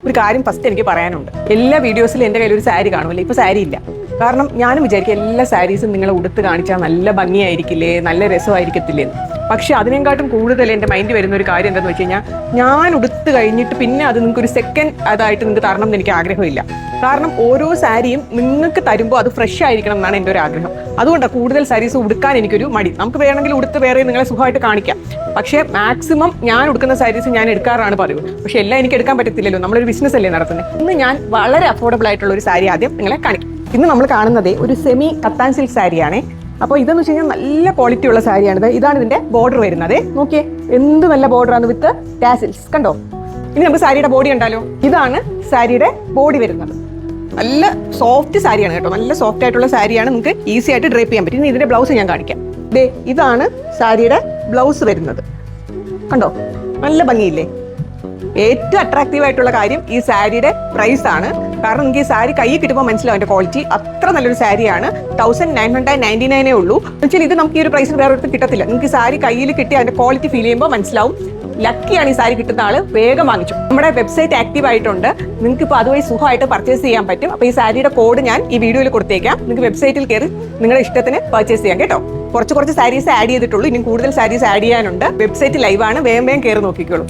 ഒരു കാര്യം ഫസ്റ്റ് എനിക്ക് പറയാനുണ്ട്. എല്ലാ വീഡിയോസിലും എൻ്റെ കയ്യിൽ ഒരു സാരി കാണുമല്ലേ, ഇപ്പോൾ സാരി ഇല്ല. കാരണം ഞാനും വിചാരിക്കും എല്ലാ സാരീസും നിങ്ങളെ ഉടുത്ത് കാണിച്ചാൽ നല്ല ഭംഗിയായിരിക്കില്ലേ, നല്ല രസമായിരിക്കത്തില്ലേ. പക്ഷെ അതിനെക്കാട്ടും കൂടുതൽ എൻ്റെ മൈൻഡ് വരുന്ന ഒരു കാര്യം എന്താണെന്ന് വെച്ച് കഴിഞ്ഞാൽ, ഞാൻ ഉടുത്ത് കഴിഞ്ഞിട്ട് പിന്നെ അത് നിങ്ങൾക്ക് ഒരു സെക്കൻഡ് അതായിട്ട് നിങ്ങൾക്ക് തരണം എന്ന് എനിക്ക് ആഗ്രഹമില്ല. കാരണം ഓരോ സാരിയും നിങ്ങൾക്ക് തരുമ്പോൾ അത് ഫ്രഷ് ആയിരിക്കണം എന്നാണ് എൻ്റെ ഒരു ആഗ്രഹം. അതുകൊണ്ടാണ് കൂടുതൽ സാരീസ് ഉടുക്കാൻ എനിക്കൊരു മടി. നമുക്ക് വേണമെങ്കിൽ ഉടുത്ത് വേറെ നിങ്ങളെ സുഖമായിട്ട് കാണിക്കാം. പക്ഷേ മാക്സിമം ഞാൻ ഉടുക്കുന്ന സാരീസ് ഞാൻ എടുക്കാറാണ് പതിവ്. പക്ഷെ എല്ലാം എനിക്ക് എടുക്കാൻ പറ്റത്തില്ലല്ലോ, നമ്മളൊരു ബിസിനസ് അല്ലേ നടത്തുന്നത്. ഇന്ന് ഞാൻ വളരെ അഫോർഡബിൾ ആയിട്ടുള്ള ഒരു സാരി ആദ്യം നിങ്ങളെ കാണിക്കും. ഇന്ന് നമ്മൾ കാണുന്നത് ഒരു സെമി കത്താൻ സിൽക്ക് സാരിയാണ്. അപ്പോൾ ഇതെന്ന് വെച്ച് കഴിഞ്ഞാൽ നല്ല ക്വാളിറ്റി ഉള്ള സാരിയാണിത്. ഇതാണ് ഇതിന്റെ ബോർഡർ വരുന്നത്. നോക്കിയേ, എന്ത് നല്ല ബോർഡറാണ് വിത്ത് ടാസിൽസ്, കണ്ടോ. ഇനി നമുക്ക് സാരിയുടെ ബോഡി കണ്ടാലോ. ഇതാണ് സാരിയുടെ ബോഡി വരുന്നത്. നല്ല സോഫ്റ്റ് സാരിയാണ് കേട്ടോ, നല്ല സോഫ്റ്റ് ആയിട്ടുള്ള സാരിയാണ്. നിങ്ങൾക്ക് ഈസി ആയിട്ട് ഡ്രേപ്പ് ചെയ്യാൻ പറ്റും. ഇനി ഇതിന്റെ ബ്ലൗസ് ഞാൻ കാണിക്കാം. ഇതാണ് സാരിയുടെ ബ്ലൗസ് വരുന്നത്, കണ്ടോ. നല്ല ഭംഗിയില്ലേ. ഏറ്റവും അട്രാക്റ്റീവ് ആയിട്ടുള്ള കാര്യം ഈ സാരിയുടെ പ്രൈസ് ആണ്. കാരണം നിങ്ങൾക്ക് ഈ സാരി കൈ കിട്ടുമ്പോൾ മനസ്സിലാവും അതിന്റെ ക്വാളിറ്റി. അത്ര നല്ലൊരു സാരിയാണ്. 1999 ഉള്ളൂ. എന്നുവെച്ചാൽ ഇത് നമുക്ക് ഈ ഒരു പ്രൈസിന് വേറെ ഒരിടത്ത് കിട്ടത്തില്ല. നിങ്ങൾക്ക് സാരി കയ്യിൽ കിട്ടി അതിന്റെ ക്വാളിറ്റി ഫീൽ ചെയ്യുമ്പോൾ മനസ്സിലാവും. ലക്കിയാണ് ഈ സാരി കിട്ടുന്ന ആള്, വേഗം വാങ്ങിച്ചു. നമ്മുടെ വെബ്സൈറ്റ് ആക്റ്റീവ് ആയിട്ടുണ്ട്. നിങ്ങൾക്ക് ഇപ്പോൾ അതുവഴി സുഖമായിട്ട് പർച്ചേസ് ചെയ്യാൻ പറ്റും. അപ്പോൾ ഈ സാരിയുടെ കോഡ് ഞാൻ ഈ വീഡിയോയിൽ കൊടുത്തേക്കാം. നിങ്ങൾക്ക് വെബ്സൈറ്റിൽ കയറി നിങ്ങളുടെ ഇഷ്ടത്തിന് പർച്ചേസ് ചെയ്യാം കേട്ടോ. കുറച്ച് സാരീസ് ആഡ് ചെയ്തിട്ടുള്ളൂ. ഇനി കൂടുതൽ സാരീസ് ആഡ് ചെയ്യാനുണ്ട്. വെബ്സൈറ്റ് ലൈവാണ്, വേഗം കയറി നോക്കിക്കോളൂ.